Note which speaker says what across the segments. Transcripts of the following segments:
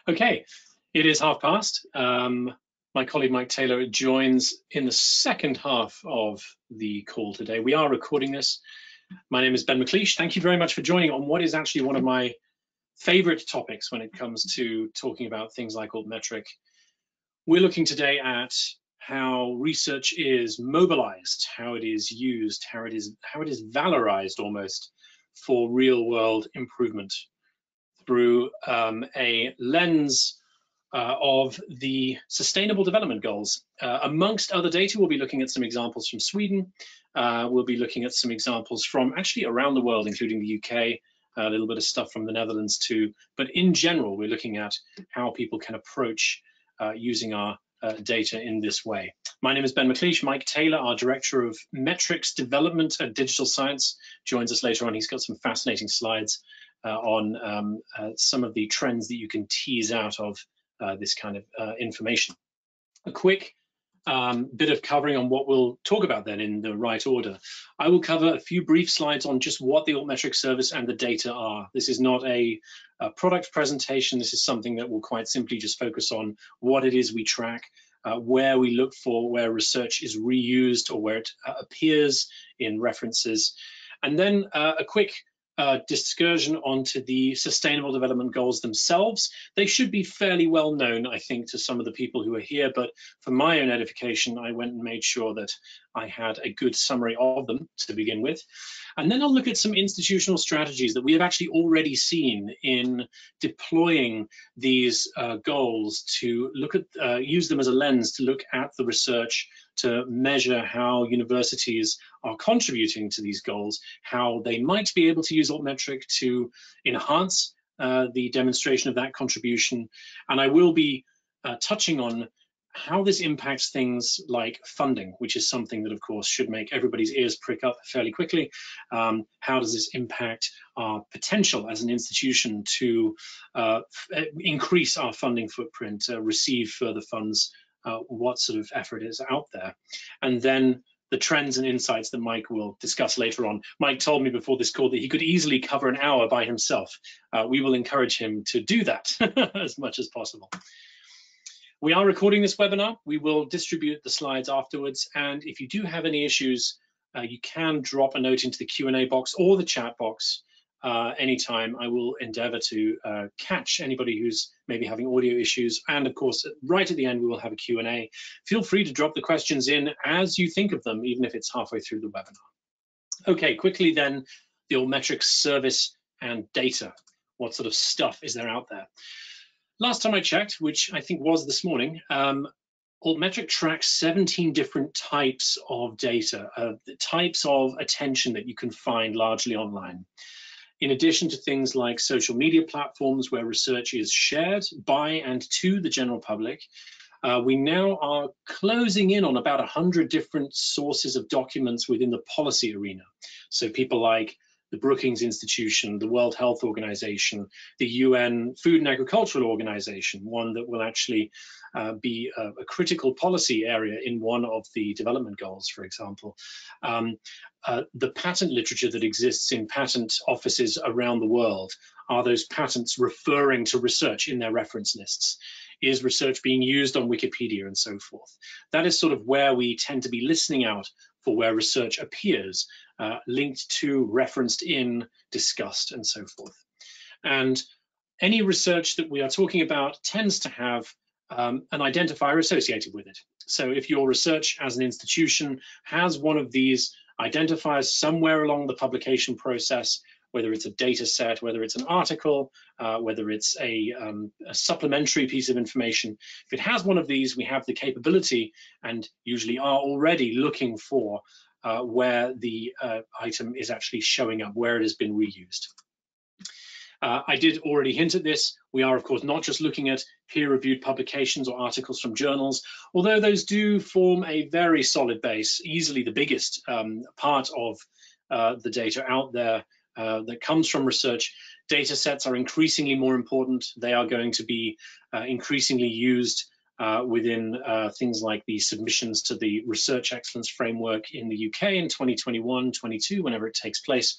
Speaker 1: Okay, it is past. My colleague Mike Taylor joins in the second half of the call today. We are recording this. My name is Ben McLeish. Thank you very much for joining on what is actually one of my favorite topics when it comes to talking about things like Altmetric. We're looking today at how research is mobilized, how it is used, how it is valorized almost for real world improvement through a lens of the Sustainable Development Goals. Amongst other data, we'll be looking at some examples from Sweden. We'll be looking at some examples from actually around the world, including the UK, a little bit of stuff from the Netherlands too. But in general, we're looking at how people can approach using our data in this way. My name is Ben McLeish. Mike Taylor, our Director of Metrics Development at Digital Science, joins us later on. He's got some fascinating slides on some of the trends that you can tease out of this kind of information. A quick bit of covering on what we'll talk about then in the right order. I will cover a few brief slides on just what the Altmetric service and the data are. This is not a product presentation. This is something that will quite simply just focus on what it is we track, where we look for where research is reused or where it appears in references. And then a quick discursion onto the Sustainable Development Goals themselves. They should be fairly well known, I think, to some of the people who are here, but for my own edification, I went and made sure that I had a good summary of them to begin with. And then I'll look at some institutional strategies that we have actually already seen in deploying these goals to look at, use them as a lens to look at the research, to measure how universities are contributing to these goals, how they might be able to use Altmetric to enhance the demonstration of that contribution. And I will be touching on how this impacts things like funding, which is something that, of course, should make everybody's ears prick up fairly quickly. How does this impact our potential as an institution to increase our funding footprint, receive further funds? What sort of effort is out there? And then the trends and insights that Mike will discuss later on. Mike told me before this call that he could easily cover an hour by himself. We will encourage him to do that as much as possible. We are recording this webinar. We will distribute the slides afterwards. And if you do have any issues, you can drop a note into the Q&A box or the chat box anytime. I will endeavor to catch anybody who's maybe having audio issues. And of course, right at the end, we will have a Q&A. Feel free to drop the questions in as you think of them, even if it's halfway through the webinar. Okay, quickly then, the Altmetric service and data. What sort of stuff is there out there? Last time I checked, which I think was this morning, Altmetric tracks 17 different types of data, the types of attention that you can find largely online. In addition to things like social media platforms where research is shared by and to the general public, we now are closing in on about 100 different sources of documents within the policy arena. So people like the Brookings Institution, the World Health Organization, the UN Food and Agricultural Organization, one that will actually be a critical policy area in one of the development goals, for example. The patent literature that exists in patent offices around the world, are those patents referring to research in their reference lists? Is research being used on Wikipedia and so forth? That is sort of where we tend to be listening out for where research appears, linked to, referenced in, discussed, and so forth. And any research that we are talking about tends to have an identifier associated with it. So if your research as an institution has one of these identifiers somewhere along the publication process, whether it's a data set, whether it's an article, whether it's a supplementary piece of information. If it has one of these, we have the capability and usually are already looking for where the item is actually showing up, where it has been reused. I did already hint at this. We are, of course, not just looking at peer-reviewed publications or articles from journals, although those do form a very solid base, easily the biggest part of the data out there that comes from research. Data sets are increasingly more important. They are going to be increasingly used within things like the submissions to the Research Excellence Framework in the UK in 2021-22, whenever it takes place.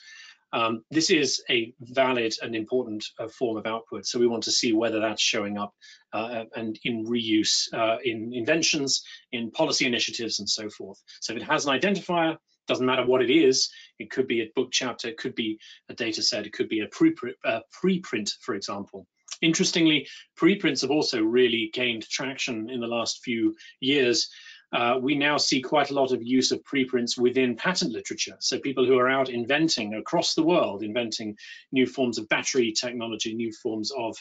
Speaker 1: This is a valid and important form of output. So we want to see whether that's showing up and in reuse in inventions, in policy initiatives, and so forth. So if it has an identifier, doesn't matter what it is. It could be a book chapter, it could be a data set, it could be a preprint, for example. Interestingly, preprints have also really gained traction in the last few years. We now see quite a lot of use of preprints within patent literature. So people who are out inventing across the world, inventing new forms of battery technology, new forms of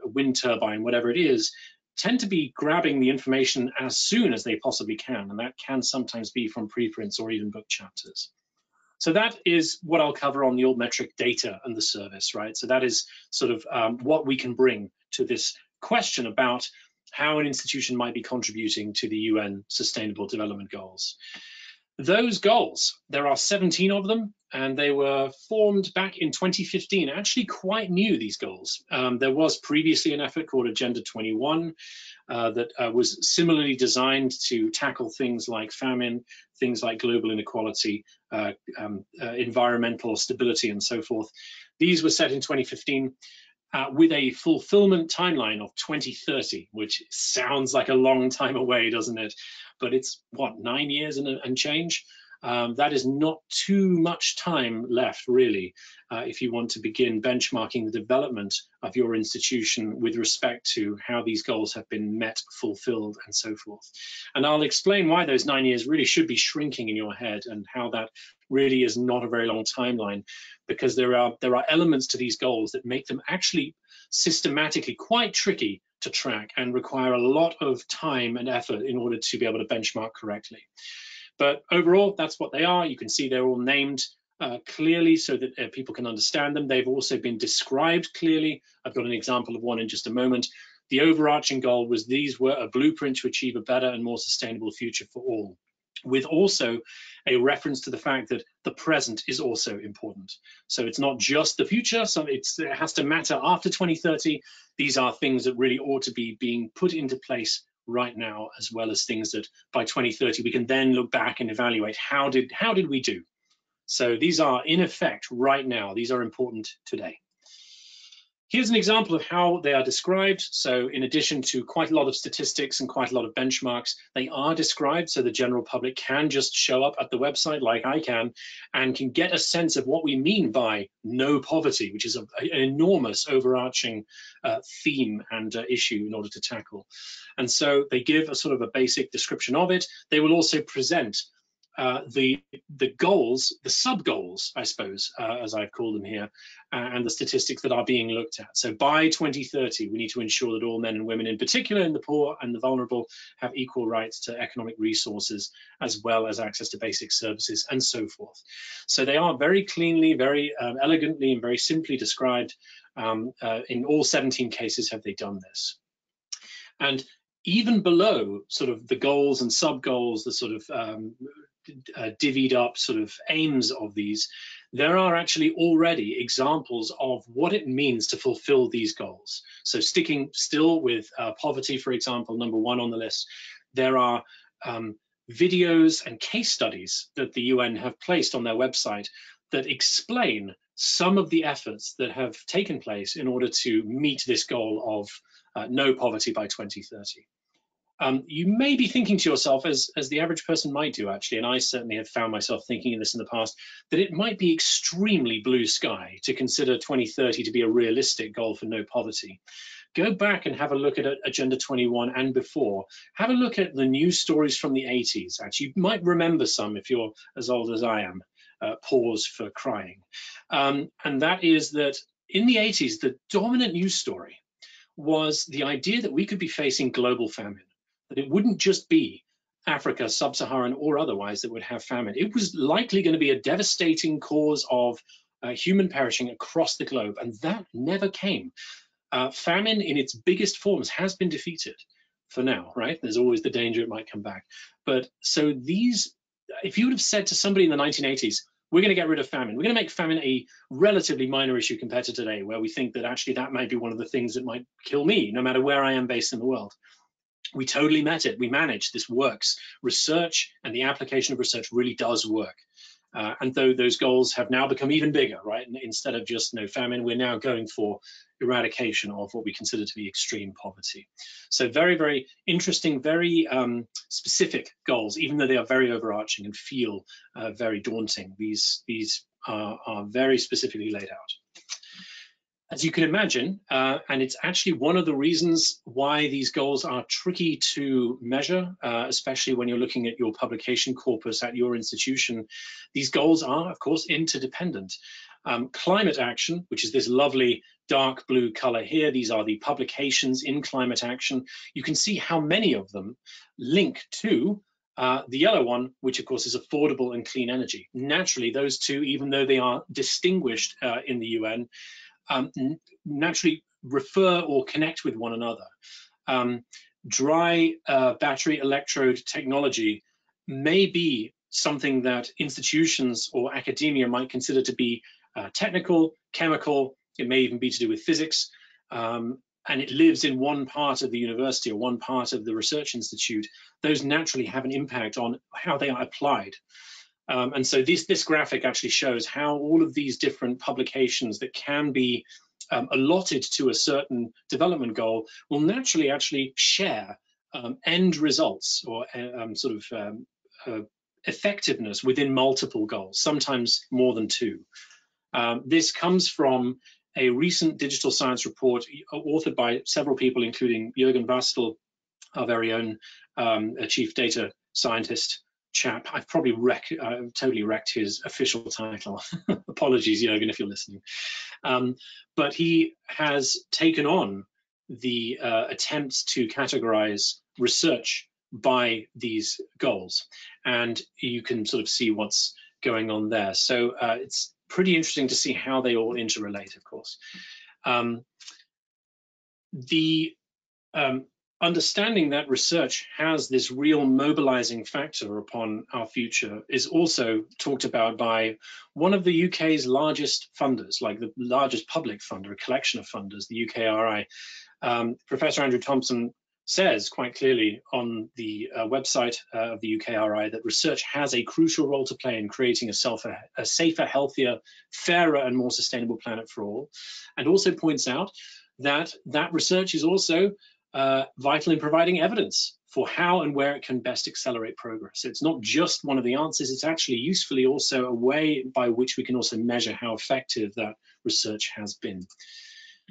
Speaker 1: wind turbine, whatever it is, tend to be grabbing the information as soon as they possibly can. And that can sometimes be from preprints or even book chapters. So that is what I'll cover on the Altmetric data and the service, right? So that is sort of what we can bring to this question about how an institution might be contributing to the UN Sustainable Development Goals. Those goals, there are 17 of them, and they were formed back in 2015, actually quite new, these goals. There was previously an effort called Agenda 21 that was similarly designed to tackle things like famine, things like global inequality, environmental stability, and so forth. These were set in 2015. With a fulfillment timeline of 2030, which sounds like a long time away, doesn't it? But it's, what, 9 years and change? That is not too much time left, really, if you want to begin benchmarking the development of your institution with respect to how these goals have been met, fulfilled, and so forth. And I'll explain why those 9 years really should be shrinking in your head and how that really is not a very long timeline, because there are elements to these goals that make them actually systematically quite tricky to track and require a lot of time and effort in order to be able to benchmark correctly. But overall, that's what they are. You can see they're all named clearly so that people can understand them. They've also been described clearly. I've got an example of one in just a moment. The overarching goal was these were a blueprint to achieve a better and more sustainable future for all, with also a reference to the fact that the present is also important. So it's not just the future, so it has to matter after 2030. These are things that really ought to be being put into place right now, as well as things that by 2030 we can then look back and evaluate how did we do. So these are in effect right now. These are important today. Here's an example of how they are described. So in addition to quite a lot of statistics and quite a lot of benchmarks, they are described so the general public can just show up at the website like I can and can get a sense of what we mean by no poverty, which is an enormous overarching theme and issue in order to tackle. And so they give a sort of a basic description of it. They will also present the goals, the sub-goals, I suppose, as I've called them here, and the statistics that are being looked at. So by 2030, we need to ensure that all men and women, in particular in the poor and the vulnerable, have equal rights to economic resources, as well as access to basic services, and so forth. So they are very cleanly, very elegantly, and very simply described. In all 17 cases have they done this. And even below sort of the goals and sub-goals, the sort of divvied up sort of aims of these, there are actually already examples of what it means to fulfill these goals. So sticking still with poverty, for example, number 1 on the list, there are videos and case studies that the UN have placed on their website that explain some of the efforts that have taken place in order to meet this goal of no poverty by 2030. You may be thinking to yourself, as the average person might do actually, and I certainly have found myself thinking of this in the past, that it might be extremely blue sky to consider 2030 to be a realistic goal for no poverty. Go back and have a look at Agenda 21 and before. Have a look at the news stories from the 80s. Actually, you might remember some if you're as old as I am. Pause for crying. And that is that in the 80s, the dominant news story was the idea that we could be facing global famine. That it wouldn't just be Africa, sub-Saharan or otherwise that would have famine. It was likely going to be a devastating cause of human perishing across the globe, and that never came. Famine in its biggest forms has been defeated for now, right? There's always the danger it might come back. But so these, if you would have said to somebody in the 1980s, we're going to get rid of famine, we're going to make famine a relatively minor issue compared to today, where we think that actually that might be one of the things that might kill me, no matter where I am based in the world. We totally met it. We managed. This works. Research and the application of research really does work. And though those goals have now become even bigger, right? Instead of just no famine, we're now going for eradication of what we consider to be extreme poverty. So very, very interesting, very specific goals, even though they are very overarching and feel very daunting. These are very specifically laid out. As you can imagine, and it's actually one of the reasons why these goals are tricky to measure, especially when you're looking at your publication corpus at your institution. These goals are, of course, interdependent. Climate action, which is this lovely dark blue color here, these are the publications in climate action. You can see how many of them link to the yellow one, which of course is affordable and clean energy. Naturally, those two, even though they are distinguished in the UN, naturally refer or connect with one another. Dry battery electrode technology may be something that institutions or academia might consider to be technical, chemical, it may even be to do with physics, and it lives in one part of the university or one part of the research institute. Those naturally have an impact on how they are applied. And so this graphic actually shows how all of these different publications that can be allotted to a certain development goal will naturally actually share end results or effectiveness within multiple goals, sometimes more than two. This comes from a recent digital science report authored by several people, including Jürgen Bastel, our very own chief data scientist chap. I've probably totally wrecked his official title. Apologies, Jürgen, if you're listening. But he has taken on the attempts to categorize research by these goals. And you can sort of see what's going on there. So it's pretty interesting to see how they all interrelate, of course. Understanding that research has this real mobilizing factor upon our future is also talked about by one of the UK's largest funders, like the largest public funder, a collection of funders, the UKRI. Professor Andrew Thompson says quite clearly on the website of the UKRI that research has a crucial role to play in creating a safer, healthier, fairer, and more sustainable planet for all, and also points out that research is also vital in providing evidence for how and where it can best accelerate progress. So it's not just one of the answers, it's actually usefully also a way by which we can also measure how effective that research has been.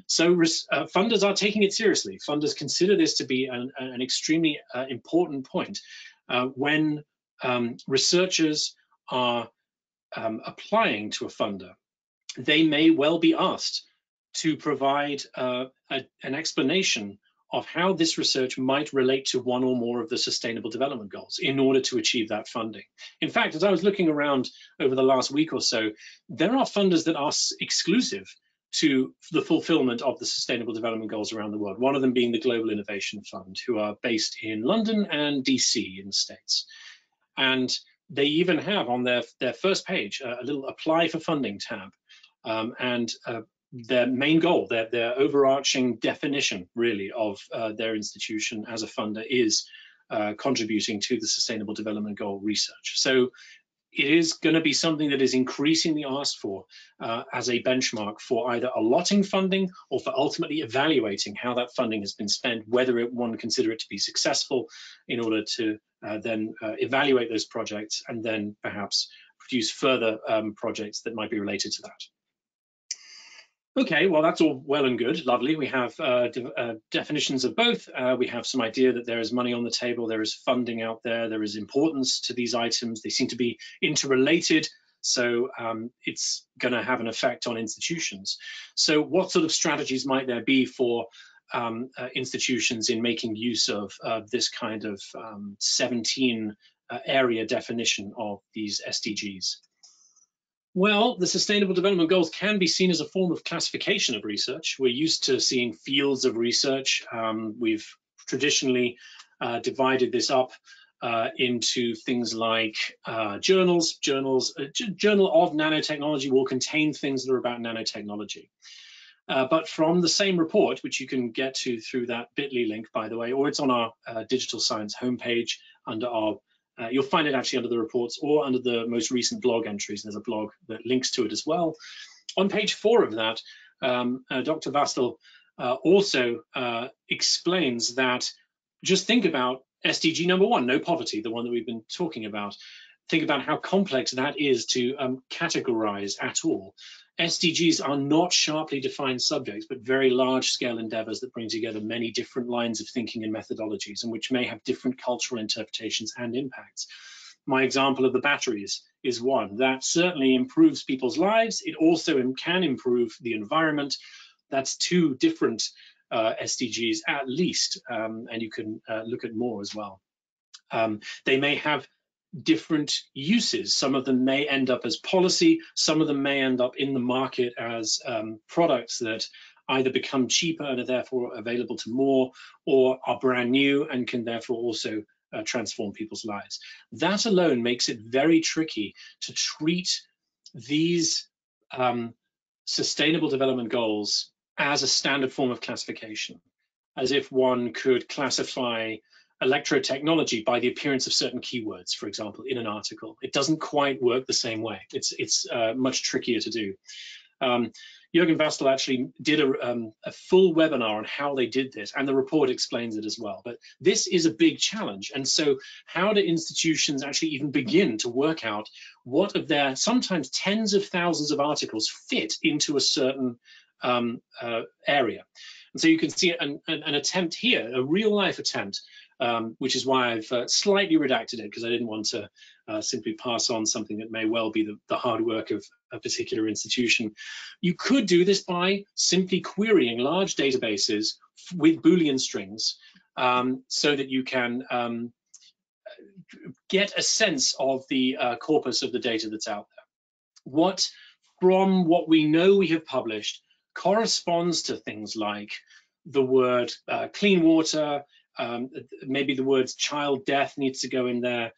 Speaker 1: So funders are taking it seriously. Funders consider this to be an extremely important point. When researchers are applying to a funder, they may well be asked to provide an explanation of how this research might relate to one or more of the Sustainable Development Goals in order to achieve that funding. In fact, as I was looking around over the last week or so, there are funders that are exclusive to the fulfillment of the Sustainable Development Goals around the world, one of them being the Global Innovation Fund, who are based in London and DC in the States. And they even have on their first page a little apply for funding tab. Their main goal, their overarching definition really of their institution as a funder is contributing to the Sustainable Development Goal research. So it is going to be something that is increasingly asked for as a benchmark for either allotting funding or for ultimately evaluating how that funding has been spent, whether one consider it to be successful in order to then evaluate those projects and then perhaps produce further projects that might be related to that. Okay, well, that's all well and good, lovely. We have definitions of both. We have some idea that there is money on the table, there is funding out there, there is importance to these items. They seem to be interrelated, so it's going to have an effect on institutions. So what sort of strategies might there be for institutions in making use of this kind of 17 area definition of these SDGs? Well, the Sustainable Development Goals can be seen as a form of classification of research. We're used to seeing fields of research. We've traditionally divided this up into things like journals. A journal of nanotechnology will contain things that are about nanotechnology. But from the same report, which you can get to through that bit.ly link, by the way, or it's on our digital science homepage under our You'll find it actually under the reports or under the most recent blog entries. There's a blog that links to it as well. On page 4 of that, Dr. Vastel also explains that just think about SDG number 1, no poverty, the one that we've been talking about. Think about how complex that is to categorize at all. SDGs are not sharply defined subjects, but very large-scale endeavors that bring together many different lines of thinking and methodologies, and which may have different cultural interpretations and impacts. My example of the batteries is one that certainly improves people's lives. It also can improve the environment. That's 2 different SDGs at least, and you can look at more as well. They may have different uses. Some of them may end up as policy, some of them may end up in the market as products that either become cheaper and are therefore available to more, or are brand new and can therefore also transform people's lives. That alone makes it very tricky to treat these sustainable development goals as a standard form of classification, as if one could classify electrotechnology by the appearance of certain keywords, for example, in an article. It doesn't quite work the same way. It's much trickier to do. Jürgen Vastel actually did a full webinar on how they did this, and the report explains it as well. But this is a big challenge. And so how do institutions actually even begin to work out what of their sometimes tens of thousands of articles fit into a certain area? And so you can see an attempt here, a real life attempt, which is why I've slightly redacted it, because I didn't want to simply pass on something that may well be the hard work of a particular institution. You could do this by simply querying large databases with Boolean strings, so that you can get a sense of the corpus of the data that's out there. What, from what we know we have published, corresponds to things like the word clean water, maybe the words child death needs to go in there.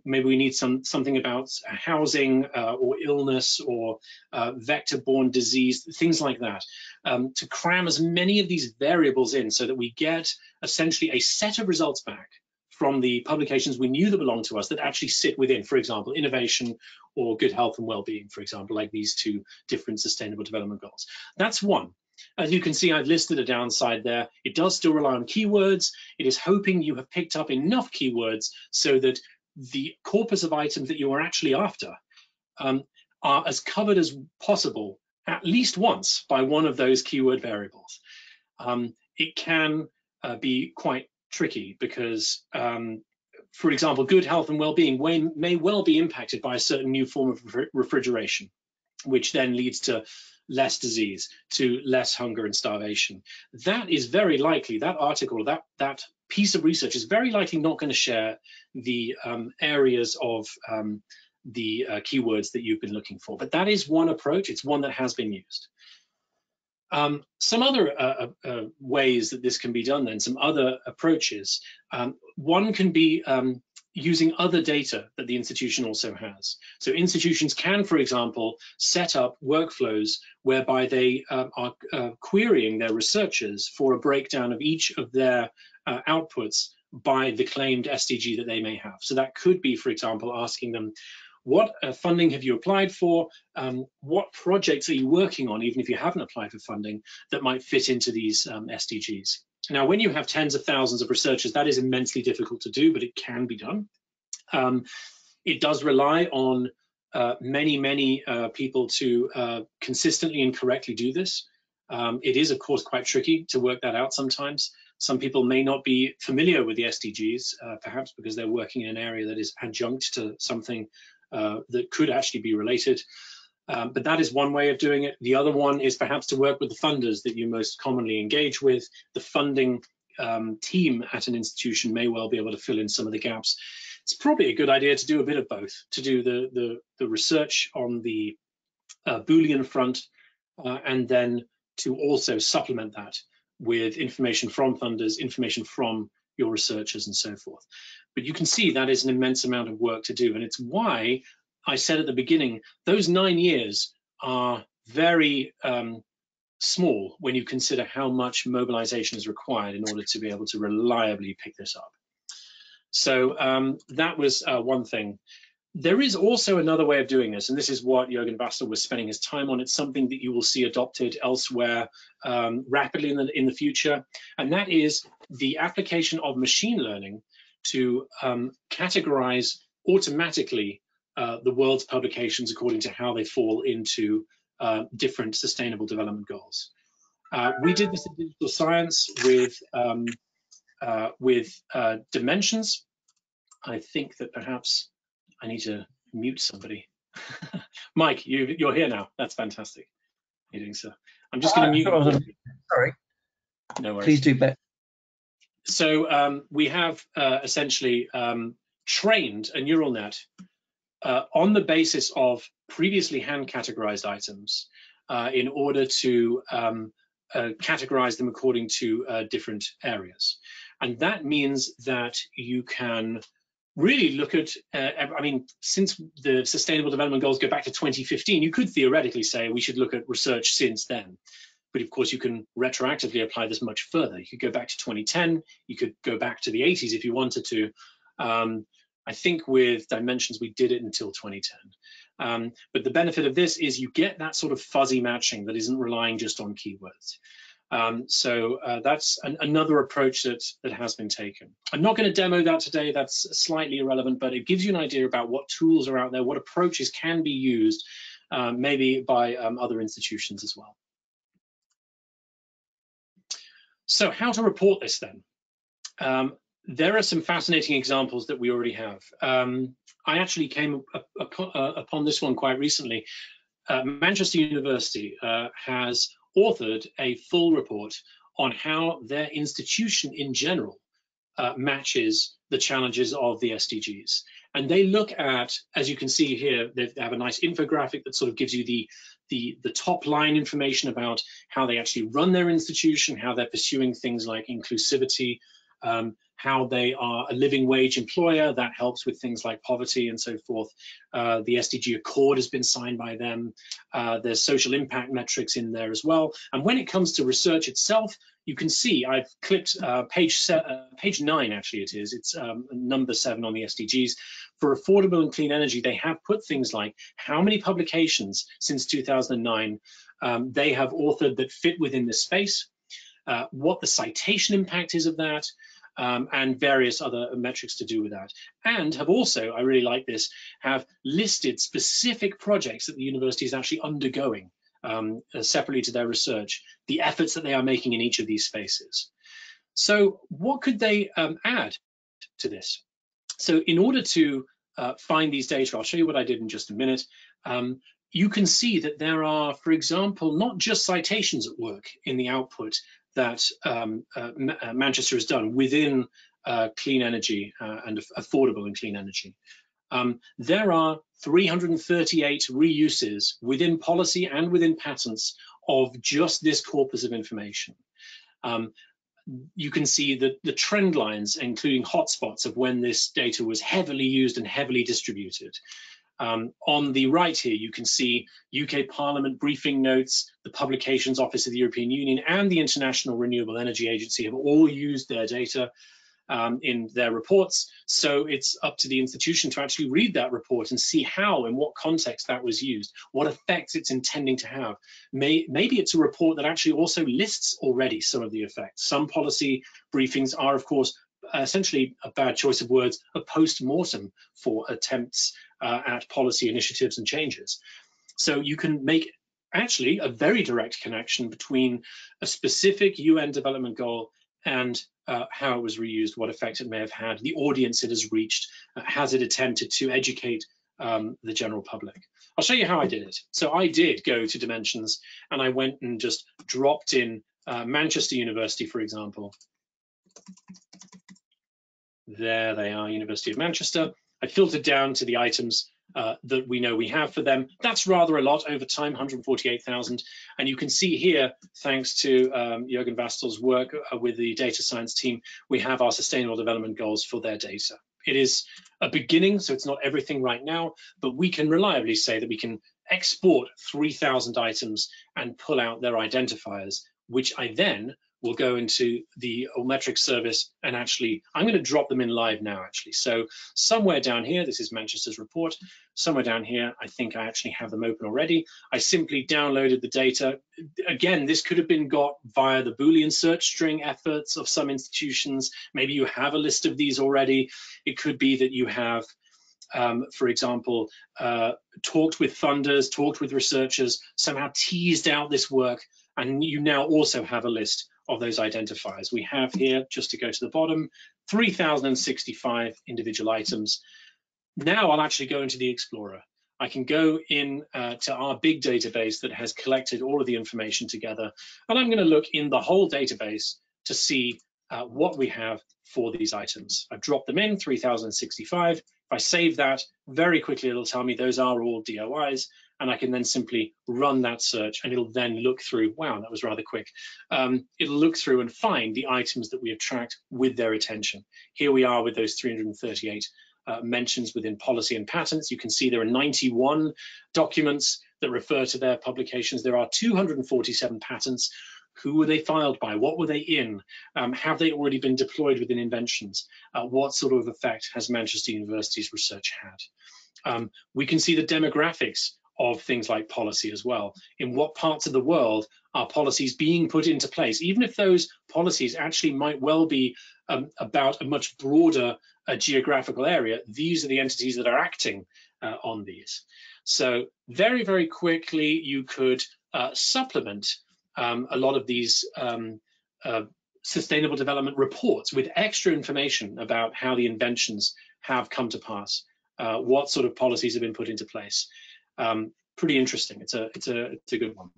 Speaker 1: Maybe we need something about housing or illness or vector-borne disease, things like that, to cram as many of these variables in so that we get essentially a set of results back from the publications we knew that belong to us that actually sit within, for example, innovation or good health and well-being, for example, like these 2 different sustainable development goals. That's one. As you can see, I've listed a downside there. It does still rely on keywords. It is hoping you have picked up enough keywords so that the corpus of items that you are actually after are as covered as possible at least once by one of those keyword variables. It can be quite tricky because, for example, good health and well-being may well be impacted by a certain new form of refrigeration, which then leads to less disease, to less hunger and starvation. That is very likely, that article, that piece of research is very likely not going to share the areas of the keywords that you've been looking for. But that is one approach. It's one that has been used. Some other ways that this can be done then, some other approaches. One can be using other data that the institution also has. So institutions can, for example, set up workflows whereby they are querying their researchers for a breakdown of each of their outputs by the claimed SDG that they may have. So that could be, for example, asking them, what funding have you applied for? What projects are you working on, even if you haven't applied for funding, that might fit into these SDGs? Now, when you have tens of thousands of researchers, that is immensely difficult to do, but it can be done. It does rely on many people to consistently and correctly do this. It is, of course, quite tricky to work that out sometimes. Some people may not be familiar with the SDGs, perhaps because they're working in an area that is adjunct to something that could actually be related. But that is one way of doing it. The other one is perhaps to work with the funders that you most commonly engage with. The funding team at an institution may well be able to fill in some of the gaps. It's probably a good idea to do a bit of both, to do the research on the Boolean front, and then to also supplement that with information from funders, information from your researchers and so forth. But you can see that is an immense amount of work to do, and it's why I said at the beginning, those 9 years are very small when you consider how much mobilization is required in order to be able to reliably pick this up. So that was one thing. There is also another way of doing this, and this is what Jürgen Wastel was spending his time on. It's something that you will see adopted elsewhere rapidly in the future, and that is the application of machine learning to categorize automatically the world's publications according to how they fall into different sustainable development goals. We did this in digital science with dimensions. I think that perhaps I need to mute somebody. Mike, you're here now. That's fantastic. How are you doing, sir? I'm just going to mute.
Speaker 2: Sorry.
Speaker 1: No worries.
Speaker 2: Please do better.
Speaker 1: So we have essentially trained a neural net on the basis of previously hand categorized items in order to categorize them according to different areas. And that means that you can really look at, I mean, since the Sustainable Development Goals go back to 2015, you could theoretically say we should look at research since then. But of course, you can retroactively apply this much further. You could go back to 2010, you could go back to the 80s if you wanted to. I think with dimensions, we did it until 2010. But the benefit of this is you get that sort of fuzzy matching that isn't relying just on keywords. So that's another approach that has been taken. I'm not going to demo that today. That's slightly irrelevant, but it gives you an idea about what tools are out there, what approaches can be used, maybe by other institutions as well. So how to report this then? There are some fascinating examples that we already have. I actually came upon this one quite recently. Manchester University has authored a full report on how their institution in general matches the challenges of the SDGs. And they look at, as you can see here, they have a nice infographic that sort of gives you the top line information about how they actually run their institution, how they're pursuing things like inclusivity, how they are a living wage employer. That helps with things like poverty and so forth. The SDG Accord has been signed by them. There's social impact metrics in there as well. And when it comes to research itself, you can see I've clipped page 9, actually it is. It's number 7 on the SDGs. For affordable and clean energy, they have put things like how many publications since 2009 they have authored that fit within this space, what the citation impact is of that, and various other metrics to do with that. And have also, I really like this, have listed specific projects that the university is actually undergoing separately to their research, the efforts that they are making in each of these spaces. So what could they add to this? So in order to find these data, I'll show you what I did in just a minute. You can see that there are, for example, not just citations at work in the output that Manchester has done within clean energy and affordable and clean energy. There are 338 reuses within policy and within patents of just this corpus of information. You can see the trend lines, including hotspots of when this data was heavily used and heavily distributed. On the right here, you can see UK Parliament briefing notes, the Publications Office of the European Union and the International Renewable Energy Agency have all used their data in their reports. So it's up to the institution to actually read that report and see how, in what context that was used, what effects it's intending to have. Maybe it's a report that actually also lists already some of the effects. Some policy briefings are, of course, essentially a bad choice of words, a post-mortem for attempts at policy initiatives and changes. So you can make actually a very direct connection between a specific UN development goal and how it was reused, what effect it may have had, the audience it has reached, has it attempted to educate the general public. I'll show you how I did it. So I did go to Dimensions and I went and just dropped in Manchester University, for example. There they are, University of Manchester. I filtered down to the items that we know we have for them. That's rather a lot over time, 148,000. And you can see here, thanks to Jürgen Wastel's work with the data science team, we have our sustainable development goals for their data. It is a beginning, so it's not everything right now, but we can reliably say that we can export 3,000 items and pull out their identifiers, which I then we'll go into the Altmetric service, and actually, I'm going to drop them in live now, actually. So somewhere down here, this is Manchester's report. Somewhere down here, I think I actually have them open already. I simply downloaded the data. Again, this could have been got via the Boolean search string efforts of some institutions. Maybe you have a list of these already. It could be that you have, for example, talked with funders, talked with researchers, somehow teased out this work, and you now also have a list of those identifiers. We have here, just to go to the bottom, 3,065 individual items. Now I'll actually go into the Explorer. I can go in to our big database that has collected all of the information together, and I'm going to look in the whole database to see what we have for these items. I've dropped them in, 3,065. If I save that, very quickly it'll tell me those are all DOIs, and I can then simply run that search, and it'll then look through. Wow, that was rather quick. It'll look through and find the items that we have tracked with their attention. Here we are with those 338 mentions within policy and patents. You can see there are 91 documents that refer to their publications. There are 247 patents. Who were they filed by? What were they in? Have they already been deployed within inventions? What sort of effect has Manchester University's research had? We can see the demographics of things like policy as well. In what parts of the world are policies being put into place? Even if those policies actually might well be about a much broader geographical area, these are the entities that are acting on these. So very, very quickly, you could supplement a lot of these sustainable development reports with extra information about how the inventions have come to pass, what sort of policies have been put into place. Pretty interesting. It's a good one.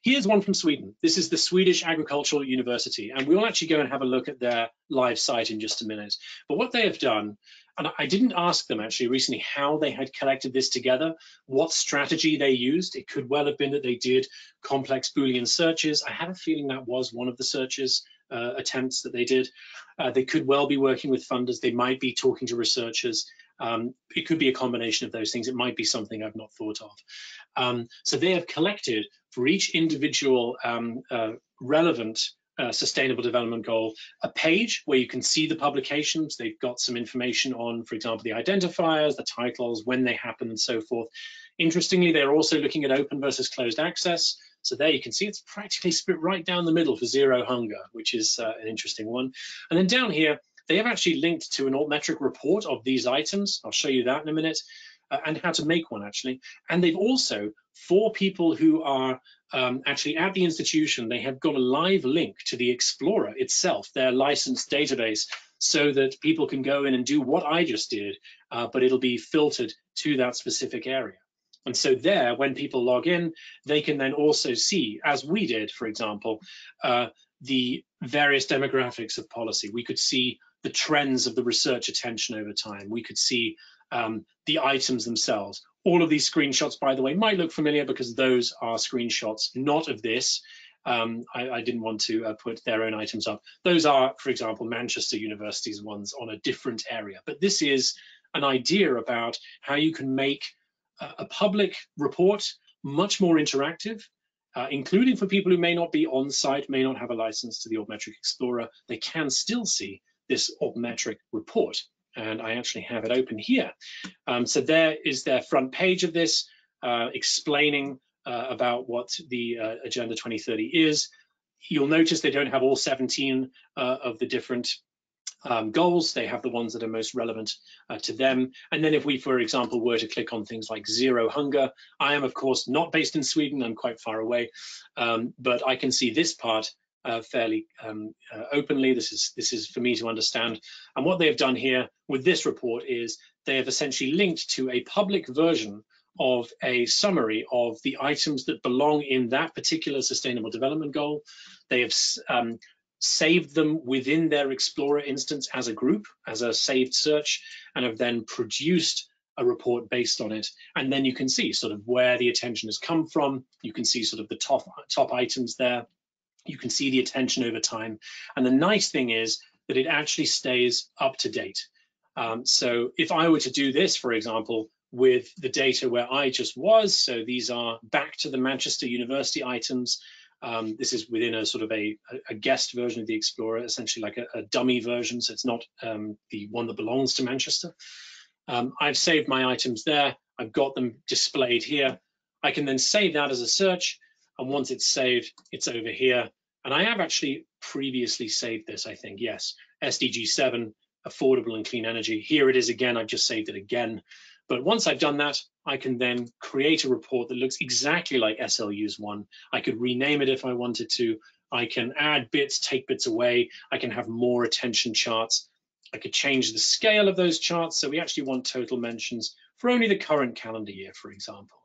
Speaker 1: Here's one from Sweden. This is the Swedish Agricultural University, and we'll actually go and have a look at their live site in just a minute. But what they have done, and I didn't ask them actually recently how they had collected this together, what strategy they used. It could well have been that they did complex Boolean searches. I have a feeling that was one of the searches attempts that they did. They could well be working with funders. They might be talking to researchers. It could be a combination of those things. It might be something I've not thought of. So they have collected for each individual relevant sustainable development goal a page where you can see the publications. They've got some information on, for example, the identifiers, the titles, when they happen, and so forth. Interestingly, they're also looking at open versus closed access. So there you can see it's practically split right down the middle for zero hunger, which is an interesting one. And then down here, they have actually linked to an Altmetric report of these items. I'll show you that in a minute, and how to make one actually. And they've also, for people who are actually at the institution, they have got a live link to the Explorer itself, their licensed database, so that people can go in and do what I just did, but it'll be filtered to that specific area. And so there, when people log in, they can then also see, as we did, for example, the various demographics of policy. We could see the trends of the research attention over time. We could see the items themselves. All of these screenshots, by the way, might look familiar because those are screenshots, not of this. I didn't want to put their own items up. Those are, for example, Manchester University's ones on a different area. But this is an idea about how you can make a public report much more interactive, including for people who may not be on site, may not have a license to the Altmetric Explorer. They can still see this Altmetric report. And I actually have it open here. So there is their front page of this, explaining about what the Agenda 2030 is. You'll notice they don't have all 17 of the different goals. They have the ones that are most relevant to them. And then if we, for example, were to click on things like zero hunger, I am, of course, not based in Sweden. I'm quite far away, but I can see this part fairly openly. This is for me to understand. And what they have done here with this report is they have essentially linked to a public version of a summary of the items that belong in that particular sustainable development goal. They have saved them within their Explorer instance as a group, as a saved search, and have then produced a report based on it. And then you can see sort of where the attention has come from. You can see sort of the top items there. You can see the attention over time. And the nice thing is that it actually stays up to date. So if I were to do this, for example, with the data where I just was, so these are back to the Manchester University items, This is within a sort of a guest version of the Explorer, essentially like a dummy version, so it's not the one that belongs to Manchester. I've saved my items there. I've got them displayed here. I can then save that as a search, and once it's saved, it's over here. And I have actually previously saved this, I think, yes. SDG 7, affordable and clean energy. Here it is again, I've just saved it again. But once I've done that, I can then create a report that looks exactly like SLU's one. I could rename it if I wanted to. I can add bits, take bits away. I can have more attention charts. I could change the scale of those charts. So we actually want total mentions for only the current calendar year, for example.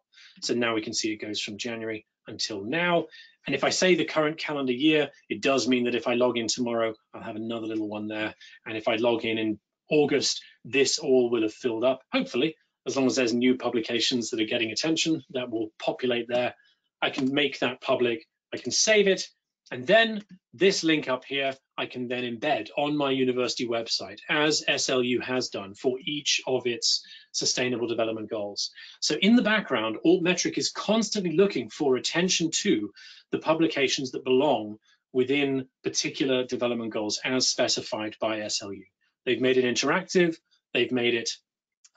Speaker 1: So now we can see it goes from January until now. And if I say the current calendar year, it does mean that if I log in tomorrow, I'll have another little one there. And if I log in August, this all will have filled up, hopefully, as long as there's new publications that are getting attention, that will populate there. I can make that public, I can save it, and then this link up here, I can then embed on my university website, as SLU has done for each of its sustainable development goals. So in the background, Altmetric is constantly looking for attention to the publications that belong within particular development goals as specified by SLU. They've made it interactive, they've made it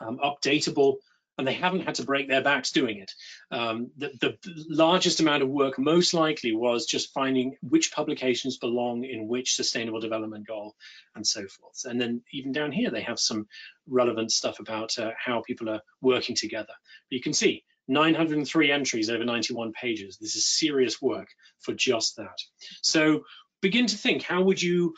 Speaker 1: updatable, and they haven't had to break their backs doing it. The largest amount of work most likely was just finding which publications belong in which sustainable development goal and so forth. And then even down here, they have some relevant stuff about how people are working together. But you can see 903 entries over 91 pages. This is serious work for just that. So begin to think, how would you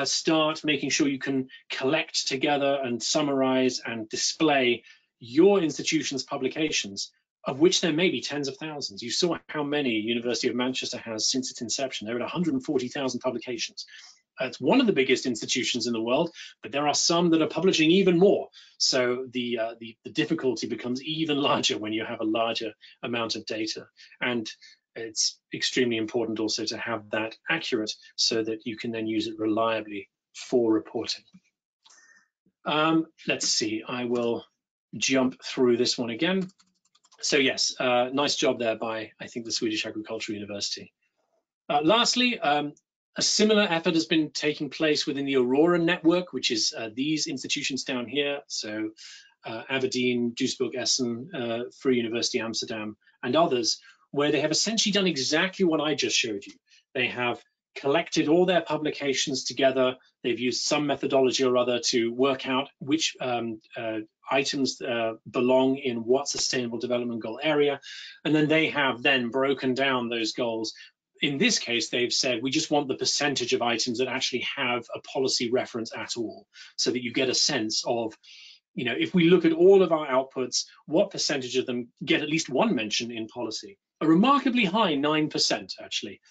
Speaker 1: start making sure you can collect together and summarize and display your institution's publications, of which there may be tens of thousands. You saw how many University of Manchester has since its inception. They're at 140,000 publications. It's one of the biggest institutions in the world, but there are some that are publishing even more. So the difficulty becomes even larger when you have a larger amount of data. And it's extremely important also to have that accurate so that you can then use it reliably for reporting. Let's see, I will jump through this one again. So yes, nice job there by, I think, the Swedish Agricultural University. Lastly, a similar effort has been taking place within the Aurora Network, which is these institutions down here. So Aberdeen, Duisburg, Essen, Free University Amsterdam, and others, where they have essentially done exactly what I just showed you. They have collected all their publications together. They've used some methodology or other to work out which items belong in what sustainable development goal area. And then they have then broken down those goals. In this case, they've said, we just want the percentage of items that actually have a policy reference at all, so that you get a sense of, you know, if we look at all of our outputs, what percentage of them get at least one mention in policy? A remarkably high 9%, actually,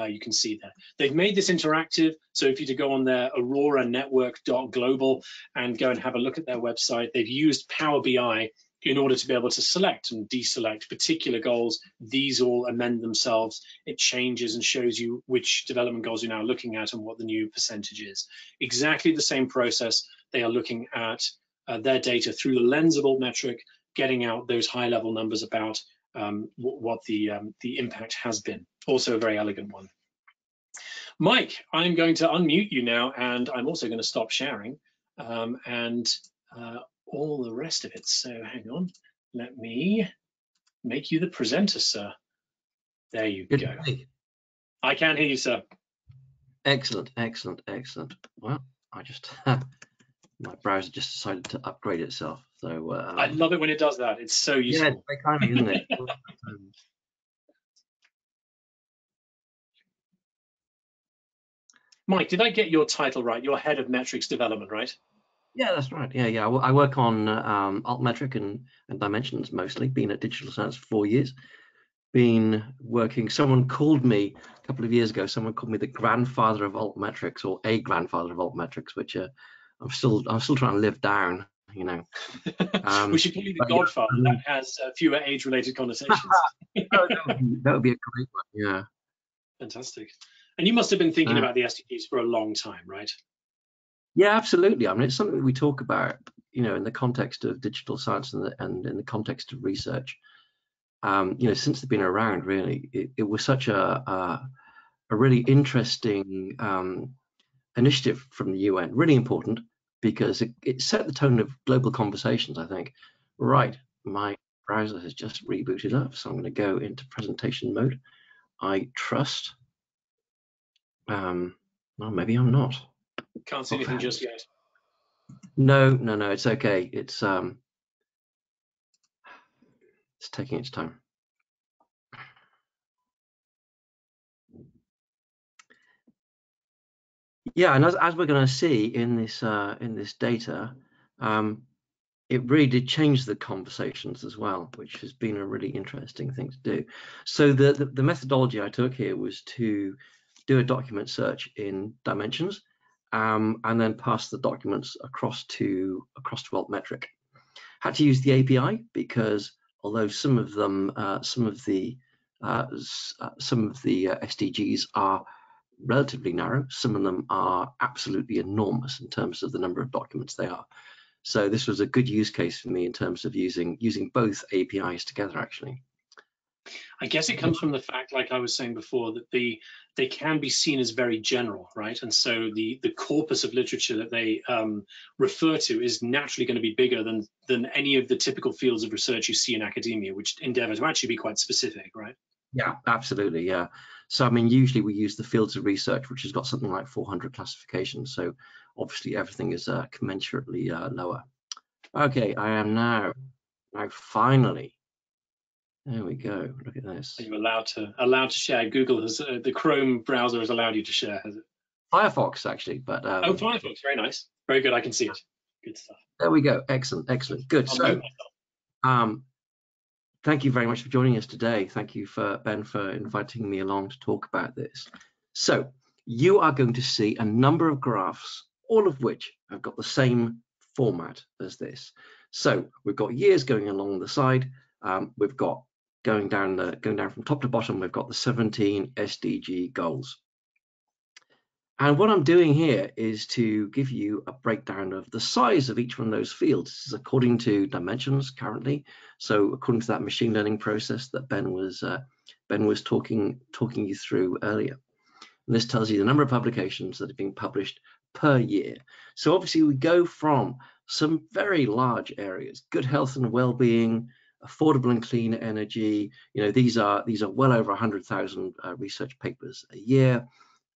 Speaker 1: you can see there. They've made this interactive, so if you to go on their auroranetwork.global and go and have a look at their website, they've used Power BI in order to be able to select and deselect particular goals. These all amend themselves. It changes and shows you which development goals you're now looking at and what the new percentage is. Exactly the same process. They are looking at their data through the lens of Altmetric, getting out those high-level numbers about what the impact has been. Also a very elegant one. Mike, I'm going to unmute you now, and I'm also going to stop sharing and all the rest of it. So hang on, let me make you the presenter, sir. There you go. I can hear you, sir.
Speaker 2: Excellent, excellent, excellent. Well, I just my browser just decided to upgrade itself. So
Speaker 1: I love it when it does that. It's so useful.
Speaker 2: Yeah, it's very kind of, isn't it?
Speaker 1: Mike, did I get your title right? You're head of metrics development, right?
Speaker 2: Yeah, that's right. Yeah. I work on Altmetric and dimensions mostly. Been at Digital Science for 4 years. Been working. Someone called me a couple of years ago. Someone called me the grandfather of Altmetrics, or a grandfather of Altmetrics, which I'm still trying to live down. You know.
Speaker 1: We should call you the Godfather. That has fewer age-related connotations.
Speaker 2: That would be a great one. Yeah.
Speaker 1: Fantastic. And you must have been thinking about the SDGs for a long time, right?
Speaker 2: Yeah, absolutely. I mean, it's something we talk about, you know, in the context of digital science and in the context of research. since they've been around, really, it was such a really interesting initiative from the UN, really important, because it set the tone of global conversations, I think. Right, my browser has just rebooted up, so I'm going to go into presentation mode. I trust. Well, maybe I'm not.
Speaker 1: Can't see anything just yet.
Speaker 2: No, it's okay. It's taking its time. Yeah, and as we're going to see in this data, it really did change the conversations as well, which has been a really interesting thing to do. So the methodology I took here was to do a document search in dimensions, and then pass the documents across to Altmetric. Had to use the API because although some of the SDGs are relatively narrow, some of them are absolutely enormous in terms of the number of documents they are. So this was a good use case for me in terms of using both APIs together, actually.
Speaker 1: I guess it comes from the fact, like I was saying before, that they can be seen as very general, right? And so the corpus of literature that they refer to is naturally going to be bigger than any of the typical fields of research you see in academia, which endeavor to actually be quite specific, right?
Speaker 2: Yeah, absolutely, yeah. So I mean, usually we use the fields of research, which has got something like 400 classifications. So obviously everything is commensurately lower. Okay, I am now finally. There we go. Look at this.
Speaker 1: Are you allowed to share? Google has the Chrome browser has allowed you to share, has it?
Speaker 2: Firefox actually, but
Speaker 1: oh, Firefox, very nice, very good. I can see it. Good stuff.
Speaker 2: There we go. Excellent, good. So, thank you very much for joining us today. Thank you Ben for inviting me along to talk about this. So, you are going to see a number of graphs, all of which have got the same format as this. So, we've got years going along the side. We've got going down from top to bottom. We've got the 17 SDG goals. And what I'm doing here is to give you a breakdown of the size of each one of those fields. This is according to dimensions currently. So according to that machine learning process that Ben was talking you through earlier. And this tells you the number of publications that are being published per year. So obviously we go from some very large areas: good health and well-being, affordable and clean energy. These are well over 100,000 research papers a year.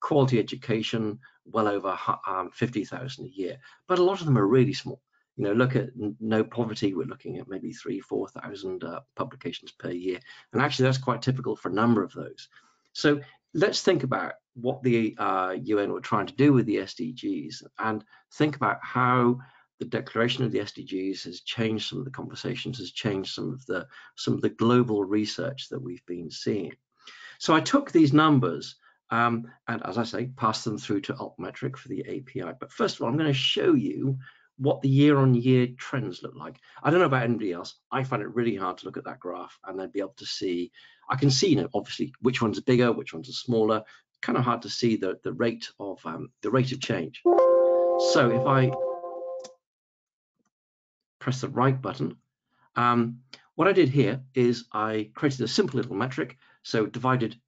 Speaker 2: Quality education, well over 50,000 a year, but a lot of them are really small. Look at no poverty, we're looking at maybe 3,000-4,000 publications per year, and actually that's quite typical for a number of those. So let's think about what the UN were trying to do with the SDGs, and think about how the declaration of the SDGs has changed some of the conversations, has changed some of the global research that we've been seeing. So I took these numbers and, as I say, pass them through to Altmetric for the API. But first of all, I'm going to show you what the year-on-year trends look like. I don't know about anybody else. I find it really hard to look at that graph and then be able to see. I can see, obviously, which ones are bigger, which ones are smaller. It's kind of hard to see the rate of change. So if I press the right button, what I did here is I created a simple little metric. So divided